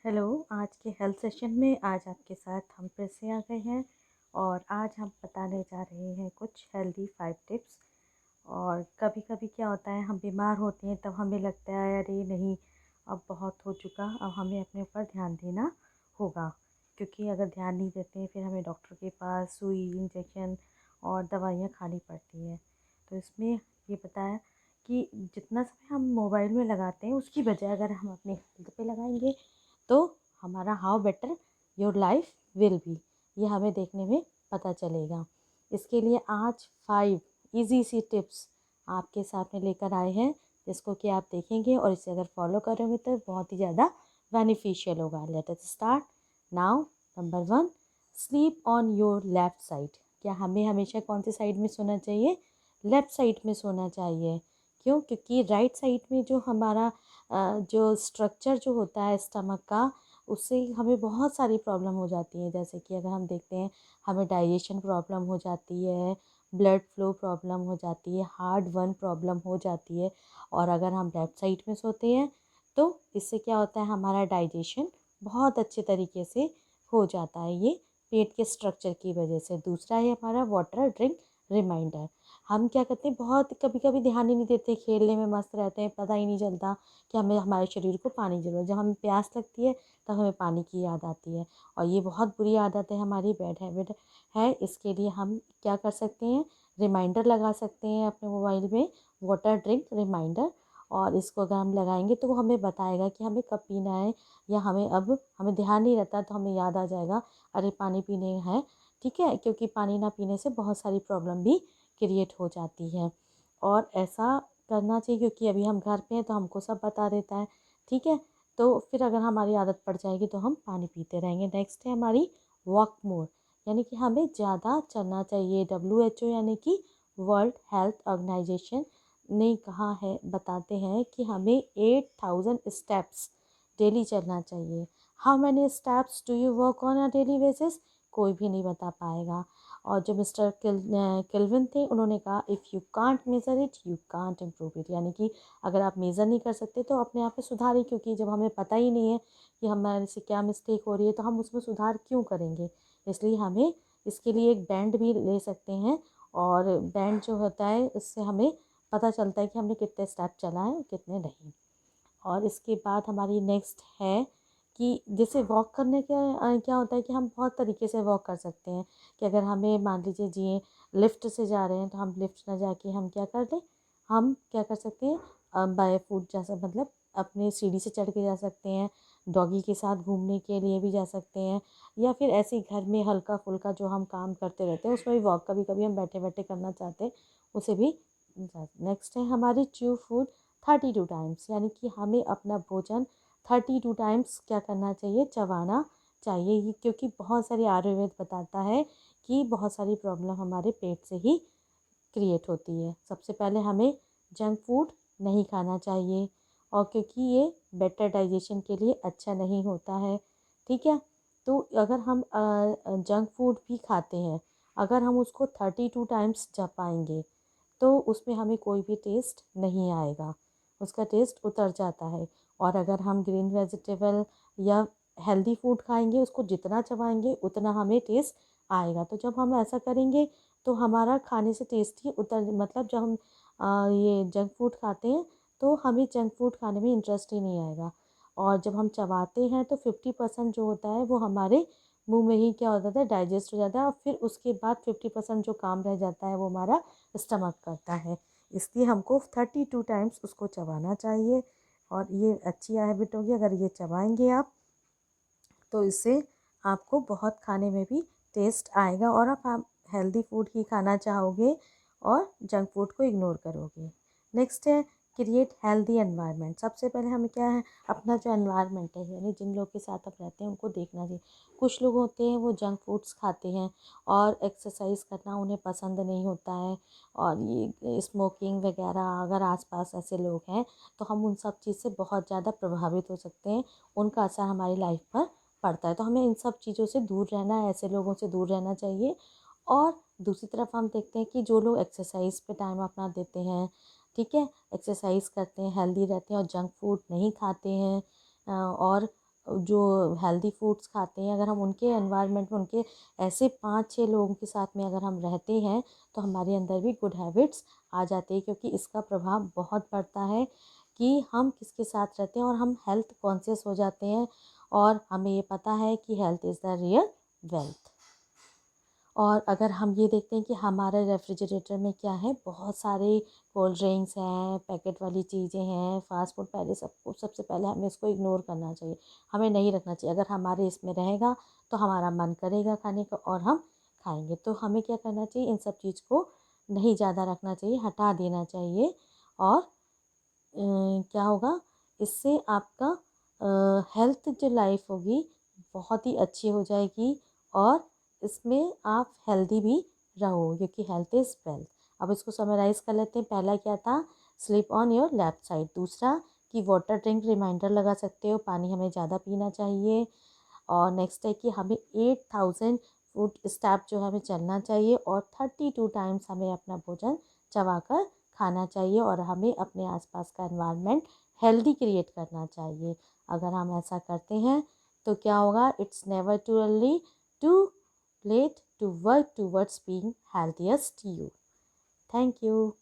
Hello. आज के health session में आज आपके साथ हम फिर से आ गए हैं और आज हम बताने जा रहे हैं कुछ हेल्दी 5 टिप्स। और कभी कभी क्या होता है, हम बीमार होते हैं तब हमें लगता है अरे नहीं, अब बहुत हो चुका, अब हमें अपने ऊपर ध्यान देना होगा। क्योंकि अगर ध्यान नहीं देते हैं फिर हमें डॉक्टर के पास सुई, इंजेक्शन और दवाइयाँ खानी पड़ती हैं। तो इसमें ये बताया कि जितना समय हम मोबाइल में लगाते हैं उसकी बजाय अगर हम अपने हेल्थ पे लगाएंगे तो हमारा how better your life will be, ये हमें देखने में पता चलेगा। इसके लिए आज 5 इजी सी टिप्स आपके साथ में लेकर आए हैं, जिसको कि आप देखेंगे और इसे अगर फॉलो करोगे तो बहुत ही ज़्यादा बेनिफिशियल होगा। Let us start now. Number 1, sleep on your left side. क्या हमें हमेशा कौन सी साइड में सोना चाहिए? लेफ्ट साइड में सोना चाहिए। क्यों? क्योंकि राइट साइड में जो हमारा जो स्ट्रक्चर जो होता है स्टमक का, उससे हमें बहुत सारी प्रॉब्लम हो जाती है। जैसे कि अगर हम देखते हैं, हमें डाइजेशन प्रॉब्लम हो जाती है, ब्लड फ्लो प्रॉब्लम हो जाती है, हार्ट बर्न प्रॉब्लम हो जाती है। और अगर हम लेफ़्ट साइड में सोते हैं तो इससे क्या होता है, हमारा डाइजेशन बहुत अच्छे तरीके से हो जाता है, ये पेट के स्ट्रक्चर की वजह से। दूसरा है हमारा वाटर ड्रिंक रिमाइंडर। हम क्या करते हैं, बहुत कभी कभी ध्यान ही नहीं देते, खेलने में मस्त रहते हैं, पता ही नहीं चलता कि हमें हमारे शरीर को पानी की ज़रूरत। जब हमें प्यास लगती है तब हमें पानी की याद आती है, और ये बहुत बुरी आदत है, हमारी बैड हैबिट है। इसके लिए हम क्या कर सकते हैं, रिमाइंडर लगा सकते हैं अपने मोबाइल में, वाटर ड्रिंक रिमाइंडर। और इसको अगर हम लगाएंगे तो वो हमें बताएगा कि हमें कब पीना है, या हमें ध्यान नहीं रहता तो हमें याद आ जाएगा अरे पानी पीने है। ठीक है, क्योंकि पानी ना पीने से बहुत सारी प्रॉब्लम भी क्रिएट हो जाती है। और ऐसा करना चाहिए क्योंकि अभी हम घर पे हैं तो हमको सब बता देता है। ठीक है, तो फिर अगर हमारी आदत पड़ जाएगी तो हम पानी पीते रहेंगे। नेक्स्ट है हमारी वॉक मोर, यानी कि हमें ज़्यादा चलना चाहिए। WHO यानी कि वर्ल्ड हेल्थ ऑर्गेनाइजेशन ने कहा है, बताते हैं कि हमें 8,000 स्टेप्स डेली चलना चाहिए। How many steps do you work on a daily basis? कोई भी नहीं बता पाएगा। और जो मिस्टर केल्विन थे, उन्होंने कहा if you can't measure it you can't improve it, यानी कि अगर आप मेज़र नहीं कर सकते तो अपने आप में सुधारिए। क्योंकि जब हमें पता ही नहीं है कि हमारे से क्या मिस्टेक हो रही है तो हम उसमें सुधार क्यों करेंगे। इसलिए हमें इसके लिए एक बैंड भी ले सकते हैं, और बैंड जो होता है उससे हमें पता चलता है कि हमने कितने स्टेप चला है कितने नहीं। और इसके बाद हमारी नेक्स्ट है कि जैसे वॉक करने का क्या होता है कि हम बहुत तरीके से वॉक कर सकते हैं। कि अगर हमें मान लीजिए जी लिफ्ट से जा रहे हैं तो हम लिफ्ट ना जाके हम क्या कर लें, हम क्या कर सकते हैं, बाय फुट जैसा, मतलब अपने सीढ़ी से चढ़ के जा सकते हैं, डॉगी के साथ घूमने के लिए भी जा सकते हैं, या फिर ऐसे ही घर में हल्का फुल्का जो हम काम करते रहते हैं उसमें भी वॉक कभी कभी हम बैठे बैठे करना चाहते हैं, उसे भी। नेक्स्ट है हमारी च्यू फूड 32 टाइम्स, यानी कि हमें अपना भोजन 32 टाइम्स क्या करना चाहिए, चबाना चाहिए। ये क्योंकि बहुत सारी आयुर्वेद बताता है कि बहुत सारी प्रॉब्लम हमारे पेट से ही क्रिएट होती है। सबसे पहले हमें जंक फूड नहीं खाना चाहिए, और क्योंकि ये बेटर डाइजेशन के लिए अच्छा नहीं होता है। ठीक है, तो अगर हम जंक फूड भी खाते हैं, अगर हम उसको 32 टाइम्स चबाएंगे तो उसमें हमें कोई भी टेस्ट नहीं आएगा, उसका टेस्ट उतर जाता है। और अगर हम ग्रीन वेजिटेबल या हेल्दी फूड खाएंगे, उसको जितना चबाएंगे उतना हमें टेस्ट आएगा। तो जब हम ऐसा करेंगे तो हमारा खाने से टेस्ट ही उतर, मतलब जब हम ये जंक फूड खाते हैं तो हमें जंक फूड खाने में इंटरेस्ट ही नहीं आएगा। और जब हम चबाते हैं तो 50% जो होता है वो हमारे मुंह में ही क्या हो जाता है, डाइजेस्ट हो जाता है, और फिर उसके बाद 50% जो काम रह जाता है वो हमारा स्टमक करता है। इसलिए हमको 32 टाइम्स उसको चबाना चाहिए। और ये अच्छी हैबिट होगी, अगर ये चबाएंगे आप तो इससे आपको बहुत खाने में भी टेस्ट आएगा, और आप हेल्दी फूड ही खाना चाहोगे और जंक फूड को इग्नोर करोगे। नेक्स्ट है क्रिएट हेल्दी एनवायरनमेंट। सबसे पहले हमें क्या है, अपना जो एनवायरनमेंट है, यानी जिन लोग के साथ आप रहते हैं उनको देखना चाहिए। कुछ लोग होते हैं वो जंक फूड्स खाते हैं और एक्सरसाइज करना उन्हें पसंद नहीं होता है, और ये स्मोकिंग वगैरह, अगर आसपास ऐसे लोग हैं तो हम उन सब चीज़ से बहुत ज़्यादा प्रभावित हो सकते हैं, उनका असर हमारी लाइफ पर पड़ता है। तो हमें इन सब चीज़ों से दूर रहना है, ऐसे लोगों से दूर रहना चाहिए। और दूसरी तरफ हम देखते हैं कि जो लोग एक्सरसाइज पे टाइम अपना देते हैं, ठीक है, एक्सरसाइज करते हैं, हेल्दी रहते हैं और जंक फूड नहीं खाते हैं, और जो हेल्दी फूड्स खाते हैं, अगर हम उनके एनवायरनमेंट में उनके ऐसे 5-6 लोगों के साथ में अगर हम रहते हैं तो हमारे अंदर भी गुड हैबिट्स आ जाते हैं, क्योंकि इसका प्रभाव बहुत पड़ता है कि हम किसके साथ रहते हैं और हम हेल्थ कॉन्शियस हो जाते हैं। और हमें ये पता है कि health is the real wealth. और अगर हम ये देखते हैं कि हमारे रेफ्रिजरेटर में क्या है, बहुत सारे कोल्ड ड्रिंक्स हैं, पैकेट वाली चीज़ें हैं, फास्ट फूड, पहले सबसे पहले हमें इसको इग्नोर करना चाहिए, हमें नहीं रखना चाहिए। अगर हमारे इसमें रहेगा तो हमारा मन करेगा खाने का और हम खाएंगे। तो हमें क्या करना चाहिए, इन सब चीज़ को नहीं ज़्यादा रखना चाहिए, हटा देना चाहिए। और क्या होगा, इससे आपका हेल्थ जो लाइफ होगी बहुत ही अच्छी हो जाएगी और इसमें आप हेल्दी भी रहो, क्योंकि हेल्थ इज़ वेल्थ। अब इसको समराइज़ कर लेते हैं। पहला क्या था, sleep on your left side. दूसरा कि वाटर ड्रिंक रिमाइंडर लगा सकते हो, पानी हमें ज़्यादा पीना चाहिए। और नेक्स्ट है कि हमें 8000 फुट स्टेप जो हमें चलना चाहिए और 32 टाइम्स हमें अपना भोजन चबाकर खाना चाहिए। और हमें अपने आसपास का एनवायरनमेंट हेल्दी क्रिएट करना चाहिए। अगर हम ऐसा करते हैं तो क्या होगा, it's never too early too late to work towards being healthiest you. Thank you.